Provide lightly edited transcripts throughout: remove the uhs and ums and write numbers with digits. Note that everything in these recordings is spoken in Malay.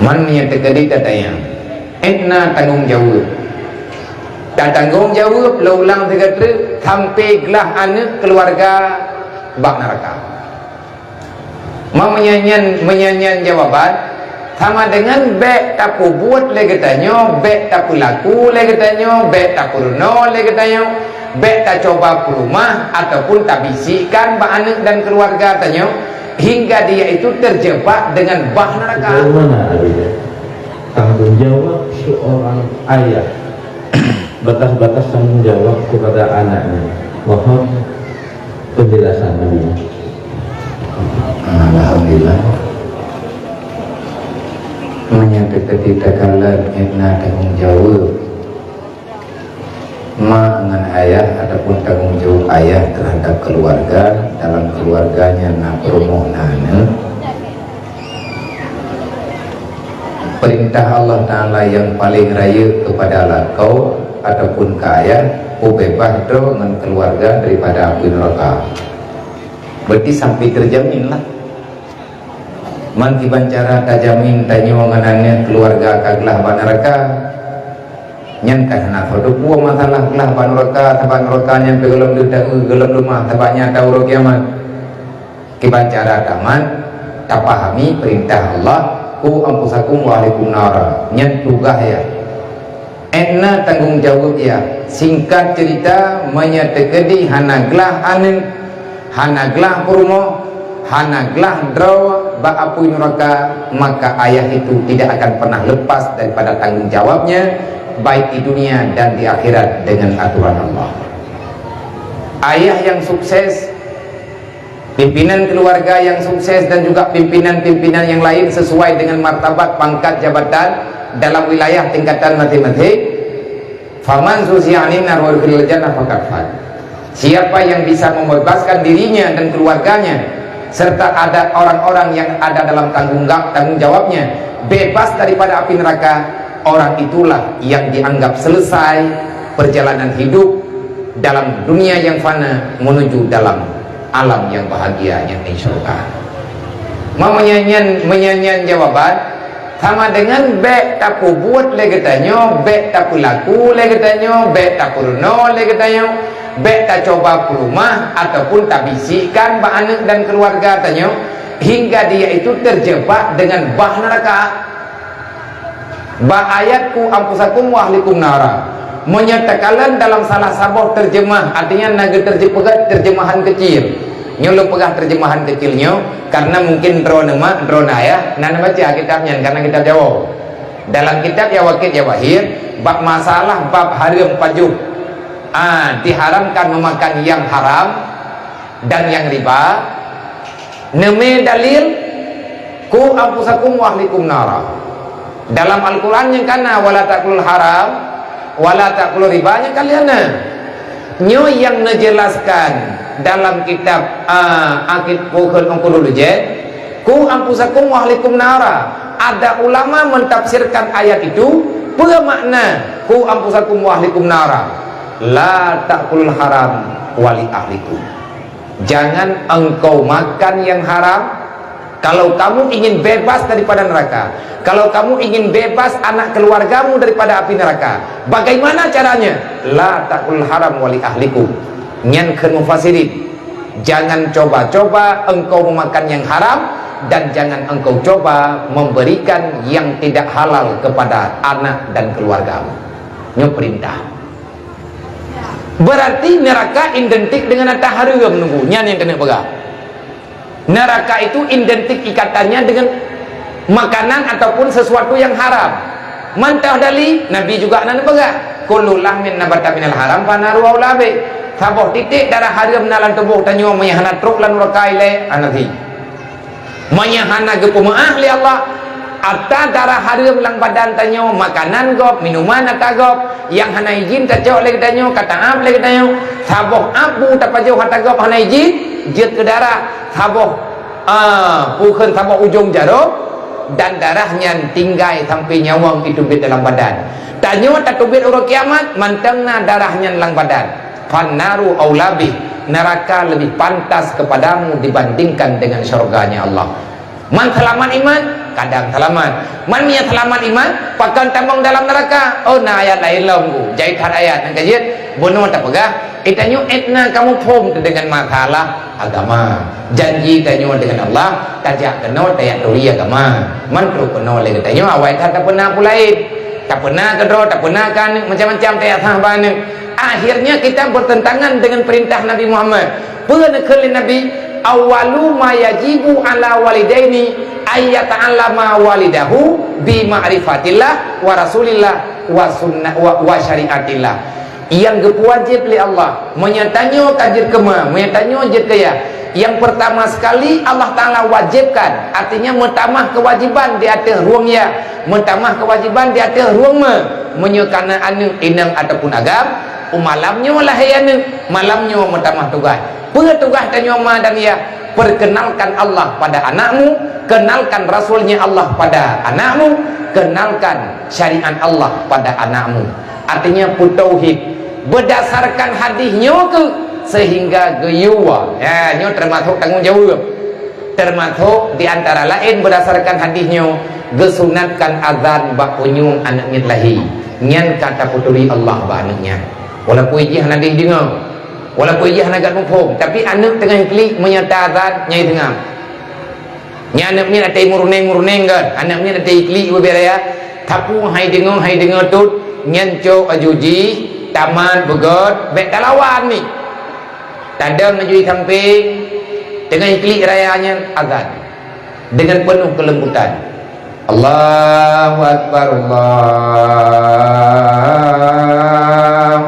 Man menyatakan tatanya etna tanggung jawab dan tanggung jawab laulang tegatra sampai gelah anak keluarga bak neraka. Menyanyian jawaban sama dengan bek tapu buat lagi tanyo, bek tapu laku lagi tanyo, bek tapu runo lagi tanyo, bek tak coba rumah ataupun tak bisikan bak anak dan keluarga tanyo hingga dia itu terjebak dengan bah neraka. Bagaimana adanya tanggung jawab seorang ayah, batas-batas tanggung jawab kepada anaknya? Mohon penjelasannya. Alhamdulillah. Menyatakan tidak kalah etna tanggung jawab ma dengan ayah ataupun tanggung jawab ayah terhadap keluarga dalam keluarganya nak promo nana perintah Allah Ta'ala yang paling raya kepada lakau ataupun ke ayah bebas dengan keluarga daripada api neraka. Berarti sampai terjamin lah man kiban cara tajamin tanyo nganannya keluarga kaglah neraka nyen karena produk buah masalah lah panuraka taban rokannya pegelum duda gelum rumah tabanya tahu kiamat kiban cara taman tak pahami perintah Allah ku ampusakum wa alaikum nara nyen tugas ya etna tanggung jawab ya. Singkat cerita menyatakan di hanaglah anin hanaglah perumo hanaglah draw ba apu neraka, maka ayah itu tidak akan pernah lepas daripada tanggung jawabnya baik di dunia dan di akhirat dengan aturan Allah. Ayah yang sukses, pimpinan keluarga yang sukses, dan juga pimpinan-pimpinan yang lain sesuai dengan martabat pangkat jabatan dalam wilayah tingkatan matematik. Faman susi'anin narwal fil jannah faqad faz. Siapa yang bisa membebaskan dirinya dan keluarganya serta ada orang-orang yang ada dalam tanggung jawabnya bebas daripada api neraka, orang itulah yang dianggap selesai perjalanan hidup dalam dunia yang fana menuju dalam alam yang bahagia yang di surga. Mau menyanyian jawaban sama dengan bek tapu buat lagi tanyo, bek tapu laku lagi tanyo, bek tapu runo lagi tanyo, bek tak coba rumah ataupun tak bisikan ba anak dan keluarga tanyo hingga dia itu terjebak dengan bah neraka. Ba ayatku ampusakum wa ahlikum nara menyatakan dalam salah sabah terjemah, artinya naga terjemahan kecil nyolo pegang terjemahan kecilnya karena mungkin drone ya nana baca kitabnya karena kitab Jawa. Dalam kitab ya wakil jawahir bab masalah bab haram pajuh, diharamkan memakan yang haram dan yang riba. Neme dalil ku ampusakum wa ahlikum nara. Dalam Al-Quran yang kana wala takulul haram wala takulul ribanya kalian nyo yang menjelaskan dalam kitab akid bukan ongkulul jet ku ampusakum wa ahlikum nara. Ada ulama mentafsirkan ayat itu bermakna ku ampusakum wa ahlikum nara la takulul haram wali ahlikum. Jangan engkau makan yang haram kalau kamu ingin bebas daripada neraka. Kalau kamu ingin bebas anak keluargamu daripada api neraka, bagaimana caranya? La takul haram wali ahlikum. Nyankan mufassirin, jangan coba-coba engkau memakan yang haram dan jangan engkau coba memberikan yang tidak halal kepada anak dan keluargamu. Ini perintah. Berarti neraka identik dengan taharum nunggu nyan yang kena pegang. Neraka itu identik ikatannya dengan makanan ataupun sesuatu yang haram. Mantah dali Nabi juga nan pegang kullu lahmin nabata minal haram fanaru aulabe. Saboh titik darah haram nalan tubuh tanyo mayahana truk lan rakaile anathi. Mayahana gepumaah li Allah atta darah haram lang badan tanyo makanan gop minuman atagop yang hana izin tacok lagi tanyo kata am lagi tanyo saboh abu tapajau hata gop hana izin jet ke darah saboh bukan saboh ujung jarum dan darahnya tinggai sampai nyawang itu di dalam badan tanyo takubit urut kiamat mantengna darahnya dalam badan fannaru aulabi neraka lebih pantas kepadamu dibandingkan dengan surganya Allah. Man selamat iman kadang selamat. Man punya selamat iman, pakan tambang dalam neraka. Oh, nah ayat lain lombu. Jadi tak ayat yang kajian, bunuh tak pegah. Itanya etna kamu pom dengan masalah agama. Janji tanya dengan Allah, tajak kena tayak duri agama. Man perlu kena lagi tanya awal tak pernah pulai. Tak pernah kedro, tak pernah kan macam-macam tayak sahabat. Akhirnya kita bertentangan dengan perintah Nabi Muhammad. Penekali Nabi, awalu ma yajibu ala walidaini ayyata'allama walidahu bi ma'rifatillah wa rasulillah wa sunnah wa syariatillah. Yang wajib li Allah menyatanya kajir kema, menyatanya jid kaya. Yang pertama sekali Allah Ta'ala wajibkan, artinya mentamah kewajiban di atas ruang ya, mentamah kewajiban di atas ruang menyekana anu inang ataupun agam malamnya lah anu malamnya mentamah tugas tugas tanya dan ya perkenalkan Allah pada anakmu, kenalkan Rasulnya Allah pada anakmu, kenalkan syariat Allah pada anakmu. Artinya tauhid berdasarkan hadisnya ke sehingga geyuwa ya, nyo termasuk tanggung jawab, termasuk diantara lain berdasarkan hadisnya gesunatkan azan bak punyung anak lahi nyan kata puturi Allah ba anaknya walaupun ijih hadis dengar walaupun ijih nagat mufhum tapi anak tengah klik menyata azan nyai tengah nya anak ni atai muruneng kan anak ni atai klik beraya tapu hai dengar tut nyan cok ajuji taman begot bek talawan ni tadang najui samping dengan klik rayanya azan dengan penuh kelembutan. Allahu Akbar, Allahu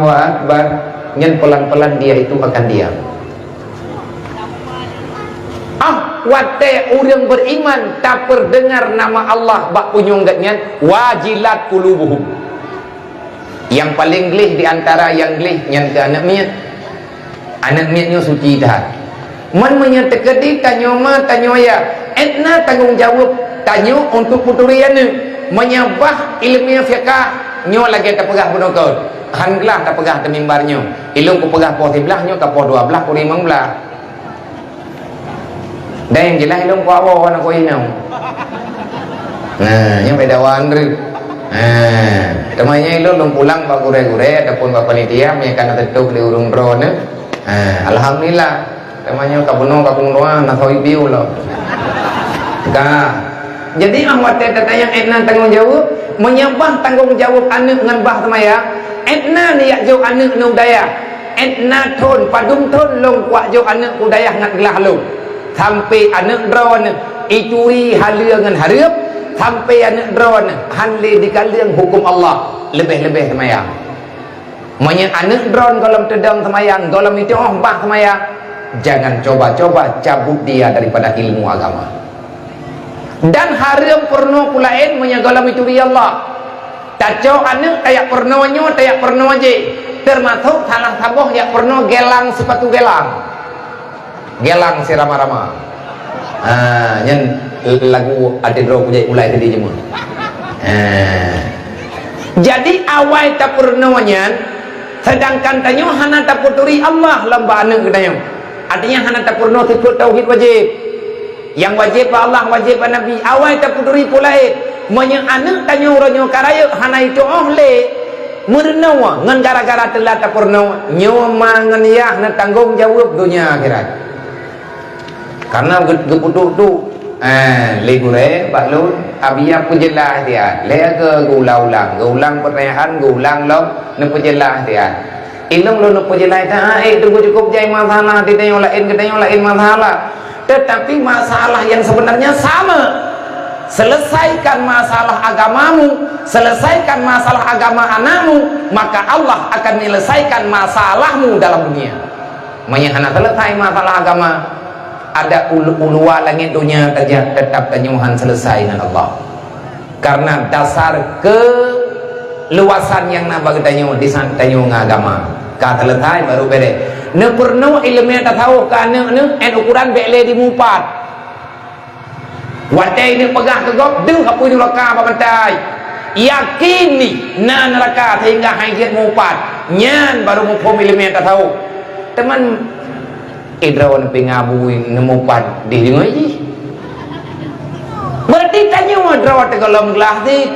Akbar. Nyan pelan-pelan dia itu akan diam. Wate orang beriman tak perdengar nama Allah bak punyunggatnya wajilat qulubuhum. Yang paling gelih di antara yang gelih nyan ke anak miatnya suci dah. Man menyatakan tanya ma tanya ya etna tanggung jawab tanya untuk puturian menyabah ilmiah fiqah nyo lagi tak pegah penokot hanglah tak pegah temimbarnya ilmu ku pegah po 11 nyo ka po 12 ku 15 dan yang jelas ilmu ku awak nak ko inau nah yang beda wanri temanya ilmu pulang pak gure-gure ataupun pak panitia meyakan tetuk di urung drone alhamdulillah temanya ka buno ka kungdoa na soi biu lo ka jadi awak tanya yang etna tanggung jawab menyabah tanggung jawab anak dengan bah temaya etna ni yak jauh anak nu daya etna thon padum thon long kuat jauh anak budaya ngat gelah long sampai anak drone itui halia dengan harap sampai anak drone hanli di kalian hukum Allah lebih-lebih temaya menyang anak drone dalam tedang semayang dalam itu bah semayang jangan coba-coba cabut dia daripada ilmu agama dan haram porno pulain menyegalam itu dia Allah tacau anak tayak pornonya tayak porno aja termasuk salah saboh ya porno gelang sepatu gelang si rama-rama nyen lagu adidro punya ulai tadi jemur jadi awal tak pornonya sedangkan tanyo hana tak puturi Allah lamba anak tanyo artinya hana tak porno sifat tauhid wajib yang wajib Allah wajib Nabi awal tak puturi pulai menyang anak tanyo ronyo karaya hana itu ohle merenawa ngan gara-gara telah tak porno nyoma ngan yah na tanggung jawab dunia akhirat karena geputuk tu legure baklun abia pujelah dia le ke gulang pertanyaan gulang lom ne pujelah dia ilmu lo ne pujelah ta tunggu cukup jai masalah ditanya lain ketanya lain masalah tetapi masalah yang sebenarnya sama selesaikan masalah agamamu selesaikan masalah agama anakmu maka Allah akan menyelesaikan masalahmu dalam dunia menyahana selesai masalah agama ada uluwa langit dunia saja tetap tanyuhan selesai dengan Allah karena dasar keluasan yang nak bagi tanyu di sana tanyu agama ka selesai baru bere ne perno ilmu tasawuf ka ne ukuran bele di mupat watai ni pegah ke gok deng apa ni neraka apa bantai yakin ni na neraka sehingga hajat mupat nyan baru mufhum ilmu tasawuf teman idrawan pengabuin nemupat di dengai berarti tanya draw tegalom gelah ti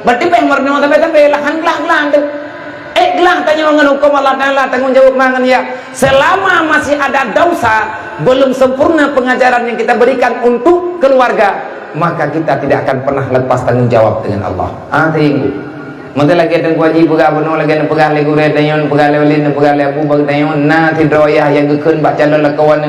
berarti peh merno tapi lahan gelah tu gelah tanya ngan hukum Allah Ta'ala tanggung jawab mangan ya selama masih ada dosa belum sempurna pengajaran yang kita berikan untuk keluarga maka kita tidak akan pernah lepas tanggung jawab dengan Allah tengok mungkin lagi ada wajib pegang benar lagi ada pegang lagi gure tanyon pegang lewalin pegang lebu bagi tanyon na tidroyah yang gekun bak calon lakawan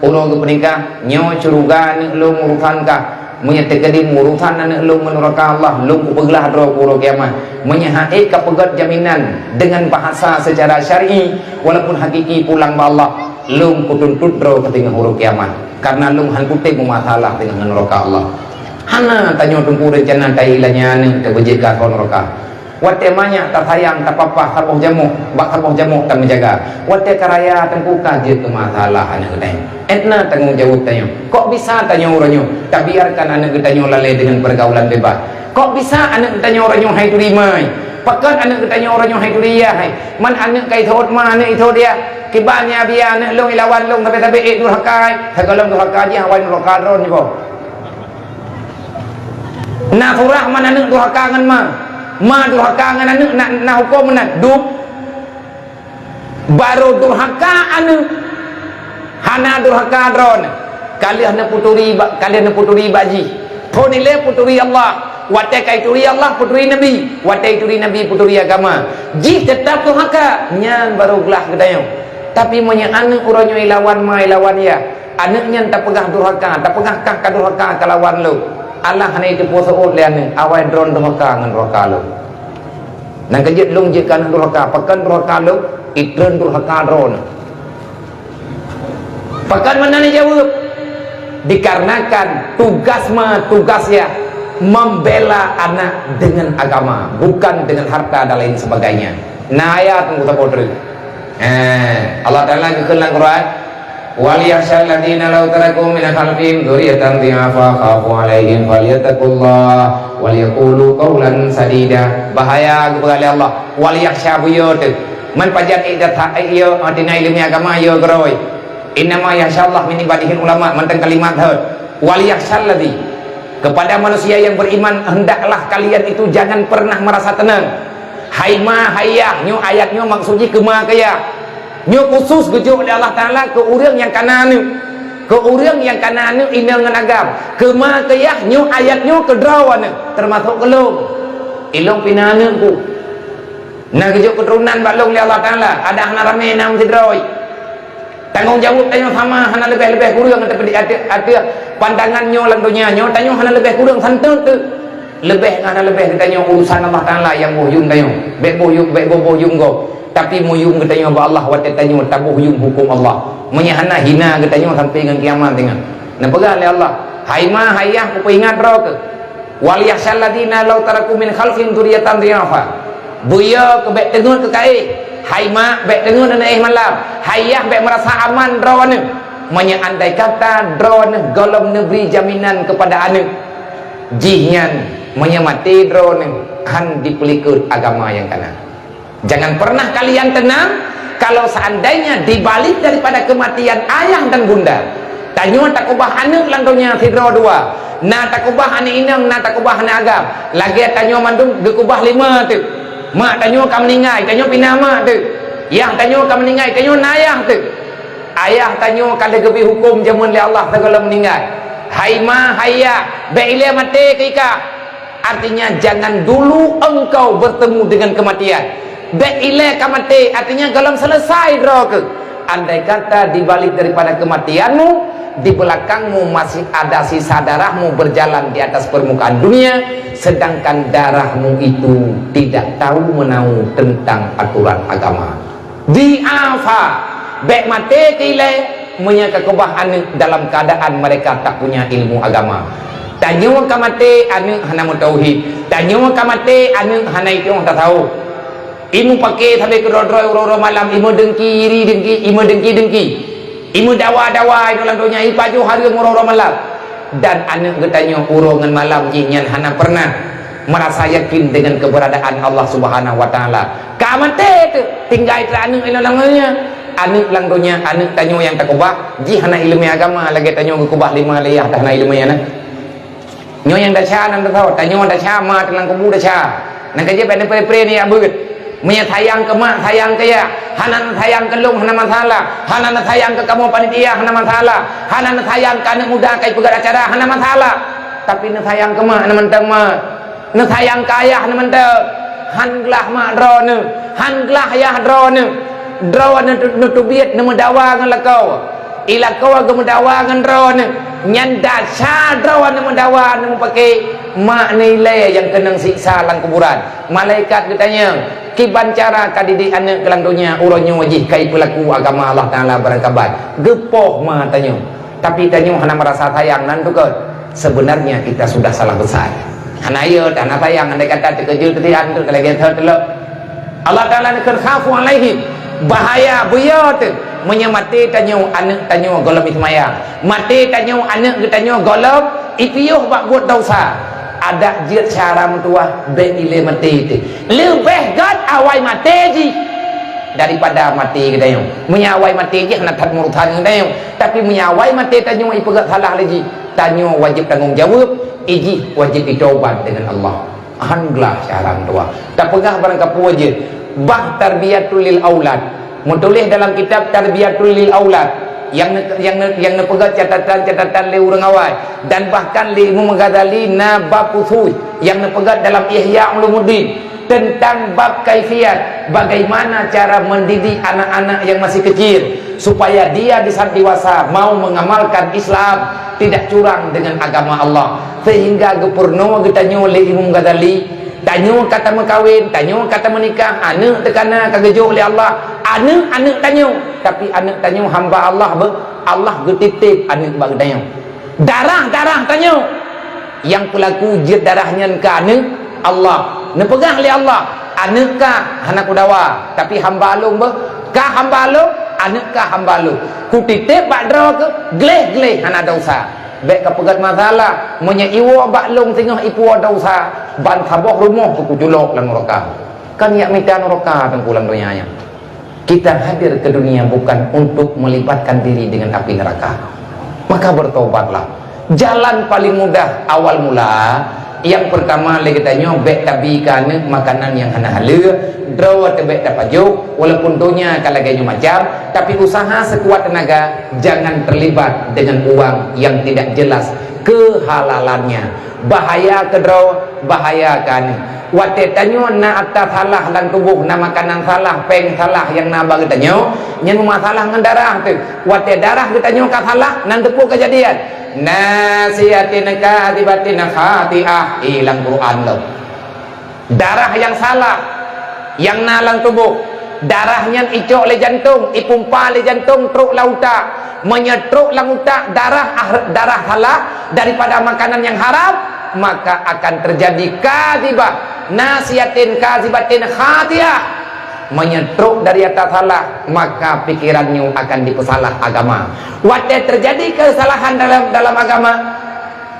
ulo ke penikah nyo curuga ni lu murutan kah menyetekadi murutan anak lu menuraka Allah lu kupeglah dro puro kiamat menyahai kepegat jaminan dengan bahasa secara syar'i walaupun hakiki pulang ba Allah lu kutuntut dro ketingah huruf kiamat karena lu han putih masalah dengan neraka Allah hana tanyo tumpu rencana tailanya ni terbejika kon neraka wate manya tak sayang tak apa harboh jamu bak harboh jamu tak menjaga wate karaya tengku kaji ke masalah anak gedai etna tanggung jawab tanyo kok bisa tanyo oranyo tak biarkan anak gedanyo lalai dengan pergaulan bebas kok bisa anak gedanyo oranyo hai turimai pakat anak gedanyo oranyo hai turia hai man anak kai thot ma anak itu dia kibanya biar anak long ilawan long tapi durhaka kalau durhaka je hawan durhaka ron ni ko na surah man anak durhaka ngan ma durhaka ngan anak na hukum na duk baru durhaka anak hana durhaka dron kalian puturi baji thonile puturi Allah wate kai turi Allah puturi nabi wate turi nabi puturi agama ji tetap durhaka nyan baru gelah gedayo tapi menya anak uronyo ilawan ma ilawan ya anaknya tak pegah durhaka tak pegah kah durhaka kalawan lu Allah hana itu puasa lian awai dron durhaka ngan durhaka lu nang kejit lung jekan durhaka pakan durhaka lu itren durhaka dron pakan mana ni jawab dikarenakan tugasnya membela anak dengan agama bukan dengan harta dan lain sebagainya nah ayat tunggu tak bodoh Allah Ta'ala kekelang Quran wal yakhshal ladina law taraku min khalfihim dzurriyyatan dhi'afa khafu 'alaihim falyattaqullah wal yaqulu qawlan sadida bahaya kepada Allah wal yakhsha buyut man pajan idat iyo dina ilmu agama yo groi innama yakhshallah min ibadihi ulama mentang kalimat had wal yakhshal ladzi kepada manusia yang beriman hendaklah kalian itu jangan pernah merasa tenang hai ma hayah nyu ayatnya maksudnya kema kaya nyu khusus gejuk oleh Allah Ta'ala ke orang yang kananu ina ngan agam kema kaya nyu ayatnya ke drawan termasuk kelung ilung pinana ku nah gejuk keturunan balong oleh Allah Ta'ala ada hana rame nam sidroi tanggung jawab tanyo sama hana lebih kurang tapi ada pandangannya lantunya nyo tanyo hana lebih kurang santut lebih katanya urusan Allah Ta'ala yang bohyum tanyo bek bohyum go tapi muyum katanya ba Allah wa tanyo tabuhyum hukum Allah menyahana hina katanya sampai dengan kiamat dengan nah pegang oleh Allah hai ma hayah ku ingat ro ke wal yakhshal ladina law taraku min khalfin dzurriyyatan dhi'afa buya ke bek tengut ke kai hai ma bek tengut na malam hayah bek merasa aman ro ne andai kata drone golong negeri jaminan kepada anak jihnya menyemati drone kan dipelikut agama yang kanan jangan pernah kalian tenang kalau seandainya dibalik daripada kematian ayah dan bunda tanyo tak ubah anak lantonya sidro dua na tak ubah anak inang na tak ubah anak agam lagi tanyo mandum gekubah lima tu mak tanyo kam meninggal tanyo pinama tu yang tanyo kam meninggal tanyo nayah tu ayah tanyo kalau gebi hukum jamun li Allah segala meninggal hai ma hayya beile mati keika artinya jangan dulu engkau bertemu dengan kematian beile kamati artinya galam selesai roke andai kata dibalik daripada kematianmu di belakangmu masih ada sisa darahmu berjalan di atas permukaan dunia sedangkan darahmu itu tidak tahu menau tentang aturan agama di'afa bek mati kile menyaka kebahan dalam keadaan mereka tak punya ilmu agama tanyo kamate anu hana tauhid tanyo kamate anu hana itu tak tahu imu pakai sampai ke ro malam imu dengki imu dawa itu lantunya ipaju hari ro malam dan anu getanyo urongan malam jinyan hana pernah merasa yakin dengan keberadaan Allah Subhanahu wa taala kamate tu tinggal anu ilalangnya anak langdonya anak tanyo yang tak kubah ji hana ilmu agama lagi tanyo kubah lima liyah dah hana ilmu yana nyo yang dah cha nan tahu tanyo dah cha ma telang kubu dah cha nan kaje pen pre ni abut punya sayang ke mak sayang ke ya hanan sayang ke lung hana masalah hanan sayang ke kamu panitia hana masalah hanan sayang ke anak muda kai pegat acara hana masalah tapi na sayang ke mak na mentang mak na sayang ke ayah na mentang han glah mak dro ne han glah ayah dro ne tubiat na mendawa ngan lakau ila kau agak mendawa ngan dro ne nyanda cha dro na mendawa na pakai mak nilai yang kenang siksa lang kuburan malaikat katanya kiban cara kadidi anak kelang dunia uronyo wajih kai pelaku agama Allah Taala berangkabat gepoh ma tanyo tapi tanyo hana merasa sayang nan tu kan sebenarnya kita sudah salah besar hana ya hana sayang andai kata terkejut tetian tu kalau kita telok Allah Taala nak khafu alaihi bahaya buyut menyamati tanyo anak tanyo golom ismayang mati tanyo anak tanyo golom ipiuh bak buat dosa ada jiat cara mentua be ile mati itu lebih gad awai mati ji daripada mati kita yang menyawai mati je nak tak murtad kita yang tapi menyawai mati tanyo ipegat salah lagi tanyo wajib tanggung jawab iji wajib ditaubat dengan Allah handlah cara mentua tak pegah barang kapu wajib bah tarbiyatul lil aulad menulis dalam kitab tarbiyatul lil aulad yang pegang catatan le urang awal dan bahkan li Imam Ghazali na bab usul yang pegang dalam Ihya Ulumuddin tentang bab kaifiat bagaimana cara mendidik anak-anak yang masih kecil supaya dia di saat dewasa mau mengamalkan Islam tidak curang dengan agama Allah sehingga gepurno getanyo le Imam Ghazali tanyo kata mengkawin tanyo kata menikah anak tekana kagejo oleh Allah anak tanyo tapi anak tanyo hamba Allah Allah getitip anak bagi tanyo darah tanyo yang pelaku jid darahnya ke anak Allah nepegah oleh Allah anak ka anak kudawa tapi hamba alung ka hamba alung anak ka hamba alung kutitip badro ke gleh anak dosa baik kepegat masalah menyaiwa baklong tengah ipu dosa ban taboh rumah ku julok lang neraka kan ya mita neraka tengkulang dunianya kita hadir ke dunia bukan untuk melibatkan diri dengan api neraka maka bertobatlah jalan paling mudah awal mula yang pertama lagi tanya baik tabi kan makanan yang hana halal draw tebek tapajuk walaupun dunia kalau gaya macam tapi usaha sekuat tenaga jangan terlibat dengan uang yang tidak jelas kehalalannya bahaya ke draw bahaya kan wate tanyo na atas salah dan tubuh na makanan salah peng salah yang na bagi tanyo nyen masalah ngan darah tu wate darah kita tanyo ka salah nan tepu kejadian nasihatin kadibatin khati'ah hilang Quran lo darah yang salah yang nalang tubuh darahnya icok le jantung ipumpa le jantung truk lauta menyetruk lauta darah salah daripada makanan yang haram maka akan terjadi kadibah nasihatin kadibatin khati'ah menyetruk dari atas salah maka pikirannya akan dipesalah agama waktu terjadi kesalahan dalam agama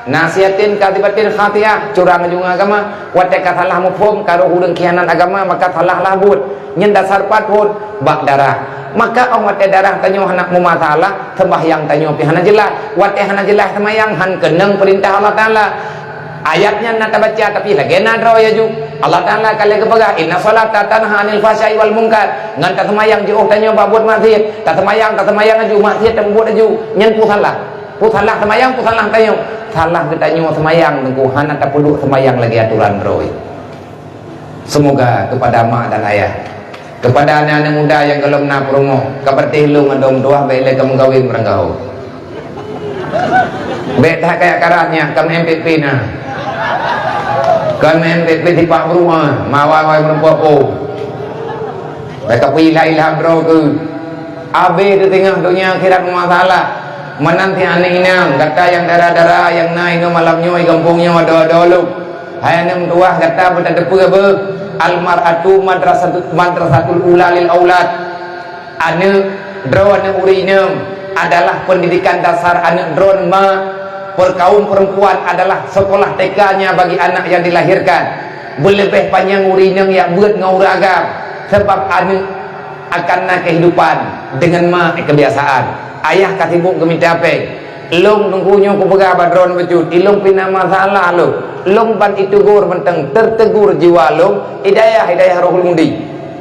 nasihatin kadibatin khati'ah curang juga agama waktu salah mufhum karo hudang khianat agama maka salah labut nyen dasar patut bak darah maka orang waktu darah tanyo anak mu masalah sembahyang tanyo pi hana jelas waktu hana jelas sembahyang han keneng perintah Allah Taala ayatnya nak baca tapi lagi nadro ya ju Allah Taala kali kepegah inna salata tanha anil fahsya'i wal munkar ngan tak semayang jauh tanya babut maksiat tak semayang aju maksiat tak buat aju nyen pu salah semayang pu salah tanya salah ketanyo semayang nengku hana tak perlu semayang lagi aturan roy semoga kepada mak dan ayah kepada anak-anak muda yang belum nak promo kabartih lu ngadom doa baik kamu kawin meranggau baik tak kayak karatnya kamu MPP nah kan MPP di Pak Rumah mawai merempuapo mereka pilih bro ke abe di tengah dunia akhirat masalah menanti aneh inang kata yang darah-darah yang naik ke malamnya kampungnya ada lu hai nem tuah kata pada depu apa almaratu madrasatul ula lil aulad ane drone urinem adalah pendidikan dasar anak drone perkaum perempuan adalah sekolah TK-nya bagi anak yang dilahirkan berlebih panjang urineng yang buat ngauragam sebab anak akan kehidupan dengan kebiasaan ayah katibuk keminta apa long tunggunya ku pegah badron bejut ilong pina masalah lo long ban itu gur menteng tertegur jiwa lo hidayah rohul mudi